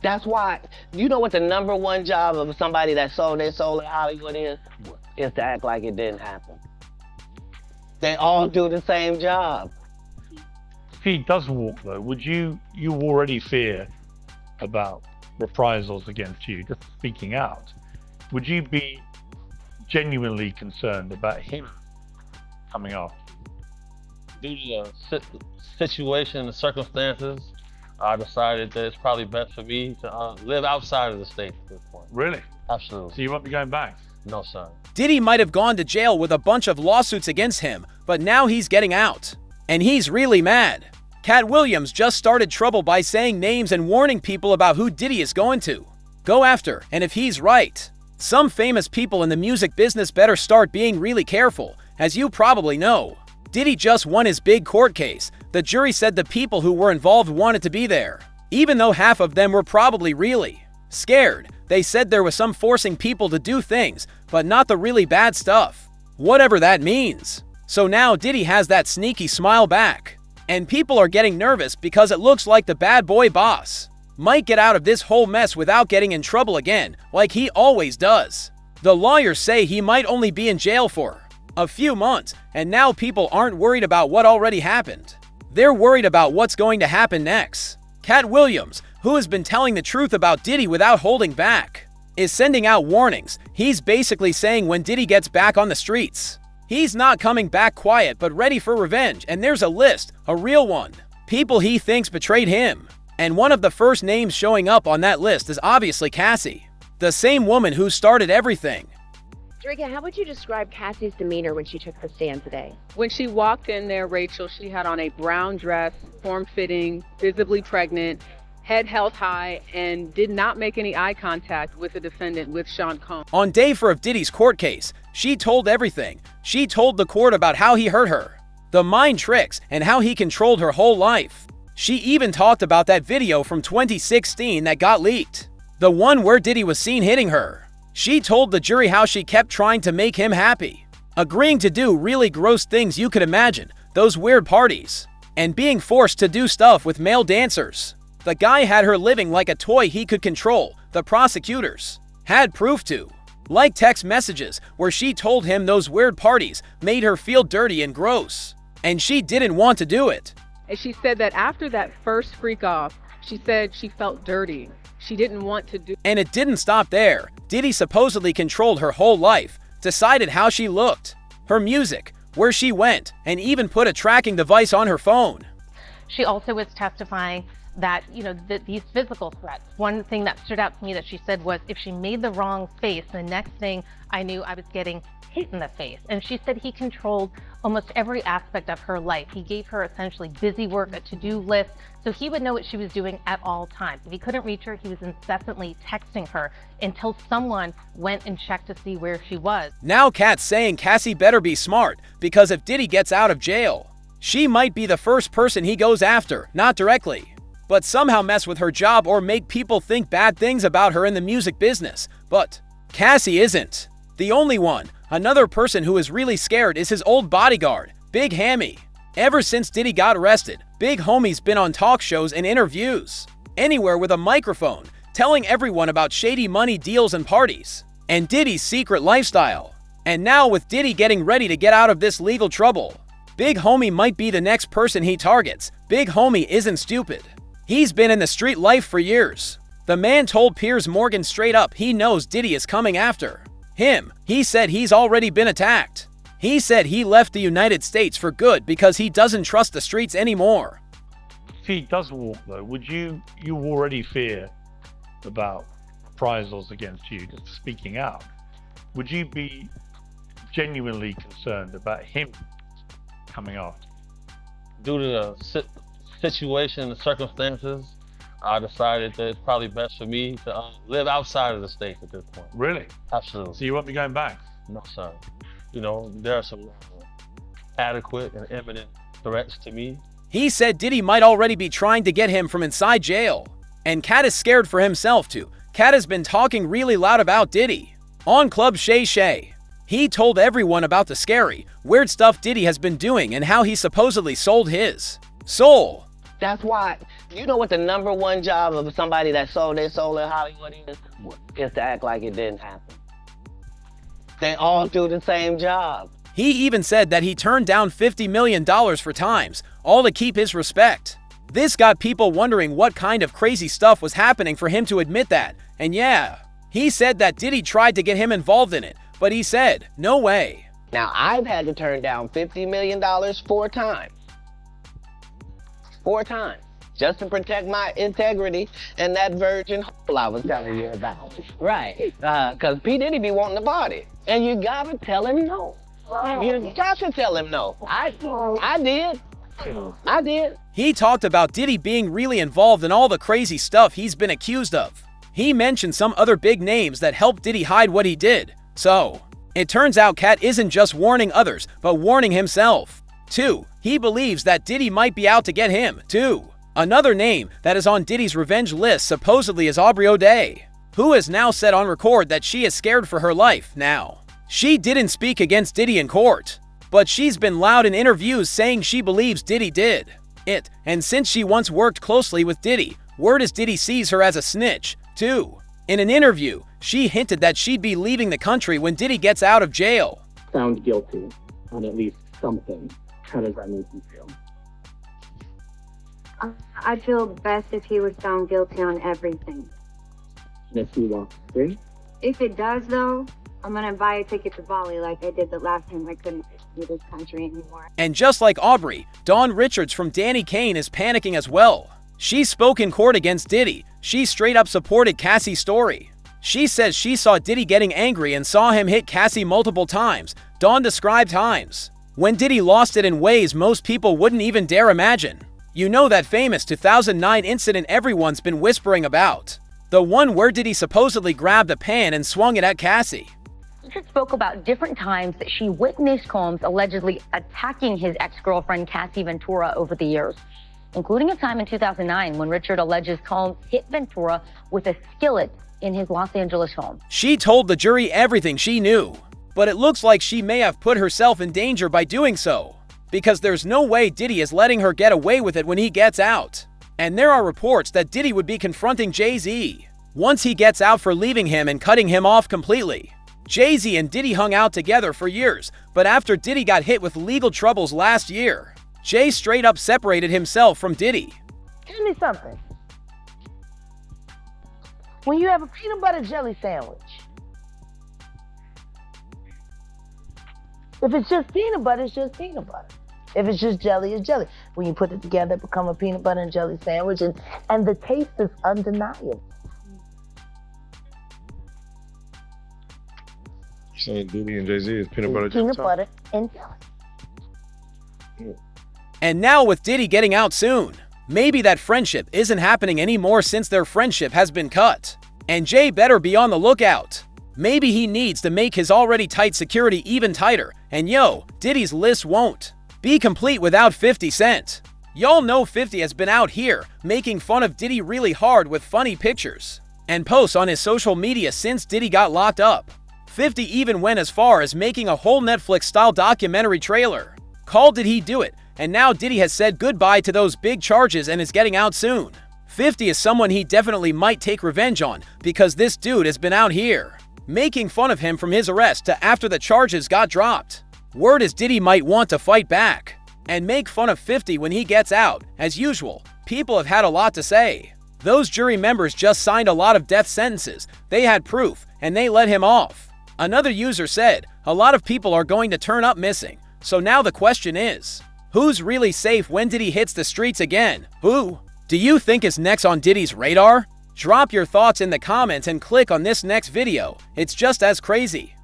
That's why, you know what the number one job of somebody that sold their soul in Hollywood is? Is to act like it didn't happen. They all do the same job. If he does walk though, would you already fear about reprisals against you, just speaking out? Would you be genuinely concerned about him coming after you? Due to the situation and the circumstances, I decided that it's probably best for me to live outside of the state at this point. Really? Absolutely. So you won't be going back? No, sir. Diddy might have gone to jail with a bunch of lawsuits against him, but now he's getting out. And he's really mad. Katt Williams just started trouble by saying names and warning people about who Diddy is going to go after, and if he's right. Some famous people in the music business better start being really careful, as you probably know. Diddy just won his big court case. The jury said the people who were involved wanted to be there, even though half of them were probably really scared. They said there was some forcing people to do things, but not the really bad stuff. Whatever that means. So now Diddy has that sneaky smile back. And people are getting nervous because it looks like the bad boy boss might get out of this whole mess without getting in trouble again, like he always does. The lawyers say he might only be in jail for a few months, and now people aren't worried about what already happened. They're worried about what's going to happen next. Katt Williams, who has been telling the truth about Diddy without holding back, is sending out warnings. He's basically saying when Diddy gets back on the streets, he's not coming back quiet but ready for revenge, and there's a list, a real one. People he thinks betrayed him. And one of the first names showing up on that list is obviously Cassie, the same woman who started everything. Drika, how would you describe Cassie's demeanor when she took the stand today? When she walked in there, Rachel, she had on a brown dress, form-fitting, visibly pregnant, head held high, and did not make any eye contact with the defendant, with Sean Combs. On day 4 of Diddy's court case, she told everything. She told the court about how he hurt her, the mind tricks, and how he controlled her whole life. She even talked about that video from 2016 that got leaked, the one where Diddy was seen hitting her. She told the jury how she kept trying to make him happy, agreeing to do really gross things you could imagine, those weird parties, and being forced to do stuff with male dancers. The guy had her living like a toy he could control. The prosecutors had proof to, like text messages where she told him those weird parties made her feel dirty and gross, and she didn't want to do it. And she said that after that first freak off, she said she felt dirty. She didn't want to do. And it didn't stop there. Diddy supposedly controlled her whole life, decided how she looked, her music, where she went, and even put a tracking device on her phone. She also was testifying that, these physical threats. One thing that stood out to me that she said was if she made the wrong face, the next thing I knew I was getting hit in the face. And she said he controlled almost every aspect of her life. He gave her essentially busy work, a to-do list, so he would know what she was doing at all times. If he couldn't reach her, he was incessantly texting her until someone went and checked to see where she was. Now Katt's saying Cassie better be smart, because if Diddy gets out of jail, she might be the first person he goes after, not directly, but somehow mess with her job or make people think bad things about her in the music business. But Cassie isn't the only one. Another person who is really scared is his old bodyguard, Big Hammy. Ever since Diddy got arrested, Big Homie's been on talk shows and interviews, anywhere with a microphone, telling everyone about shady money deals and parties, and Diddy's secret lifestyle. And now with Diddy getting ready to get out of this legal trouble, Big Homie might be the next person he targets. Big Homie isn't stupid. He's been in the street life for years. The man told Piers Morgan straight up he knows Diddy is coming after him. He said he's already been attacked. He said he left the United States for good because he doesn't trust the streets anymore. If he does walk though, would you already fear about reprisals against you, just speaking out? Would you be genuinely concerned about him coming after you? Due to the situation and the circumstances, I decided that it's probably best for me to live outside of the state at this point. Really? Absolutely. So you won't be going back? No, sir. There are some adequate and imminent threats to me. He said Diddy might already be trying to get him from inside jail. And Katt is scared for himself too. Katt has been talking really loud about Diddy on Club Shay Shay. He told everyone about the scary, weird stuff Diddy has been doing and how he supposedly sold his soul. That's why, You know what the number one job of somebody that sold their soul in Hollywood is? Is to act like it didn't happen. They all do the same job. He even said that he turned down $50 million for Times, all to keep his respect. This got people wondering what kind of crazy stuff was happening for him to admit that. And yeah, he said that Diddy tried to get him involved in it, but he said, no way. Now, I've had to turn down $50 million 4 times. 4 times. Just to protect my integrity and that virgin hole I was telling you about. Right. Because P. Diddy be wanting to party. And you gotta tell him no. You got to tell him no. I did. He talked about Diddy being really involved in all the crazy stuff he's been accused of. He mentioned some other big names that helped Diddy hide what he did. So, it turns out Katt isn't just warning others, but warning himself. 2. He believes that Diddy might be out to get him, too. Another name that is on Diddy's revenge list supposedly is Aubrey O'Day, who has now said on record that she is scared for her life now. She didn't speak against Diddy in court, but she's been loud in interviews saying she believes Diddy did it, and since she once worked closely with Diddy, word is Diddy sees her as a snitch, too. In an interview, she hinted that she'd be leaving the country when Diddy gets out of jail. Found guilty on at least something. How does that make you feel? I feel best if he was found guilty on everything. And if he walks free? If it does, though, I'm gonna buy a ticket to Bali like I did the last time I couldn't leave this country anymore. And just like Aubrey, Dawn Richards from Danny Kane is panicking as well. She spoke in court against Diddy. She straight up supported Cassie's story. She says she saw Diddy getting angry and saw him hit Cassie multiple times. Dawn described times when Diddy lost it in ways most people wouldn't even dare imagine. You know that famous 2009 incident everyone's been whispering about. The one where Diddy supposedly grabbed a pan and swung it at Cassie. Richard spoke about different times that she witnessed Combs allegedly attacking his ex-girlfriend Cassie Ventura over the years, including a time in 2009 when Richard alleges Combs hit Ventura with a skillet in his Los Angeles home. She told the jury everything she knew, but it looks like she may have put herself in danger by doing so, because there's no way Diddy is letting her get away with it when he gets out. And there are reports that Diddy would be confronting Jay-Z once he gets out for leaving him and cutting him off completely. Jay-Z and Diddy hung out together for years, but after Diddy got hit with legal troubles last year, Jay straight up separated himself from Diddy. Tell me something. When you have a peanut butter jelly sandwich, if it's just peanut butter, it's just peanut butter. If it's just jelly, it's jelly. When you put it together, it becomes a peanut butter and jelly sandwich, and the taste is undeniable. Saying Diddy and Jay-Z is peanut butter Peanut butter and jelly. And now with Diddy getting out soon, maybe that friendship isn't happening anymore since their friendship has been cut. And Jay better be on the lookout. Maybe he needs to make his already tight security even tighter, and yo, Diddy's list won't be complete without 50 Cent. Y'all know 50 has been out here making fun of Diddy really hard with funny pictures and posts on his social media since Diddy got locked up. 50 even went as far as making a whole Netflix-style documentary trailer called Did He Do It? And now Diddy has said goodbye to those big charges and is getting out soon. 50 is someone he definitely might take revenge on because this dude has been out here making fun of him from his arrest to after the charges got dropped. Word is Diddy might want to fight back and make fun of 50 when he gets out. As usual, people have had a lot to say. Those jury members just signed a lot of death sentences. They had proof and they let him off. Another user said, a lot of people are going to turn up missing. So now the question is, who's really safe when Diddy hits the streets again? Who do you think is next on Diddy's radar? Drop your thoughts in the comments and click on this next video. It's just as crazy.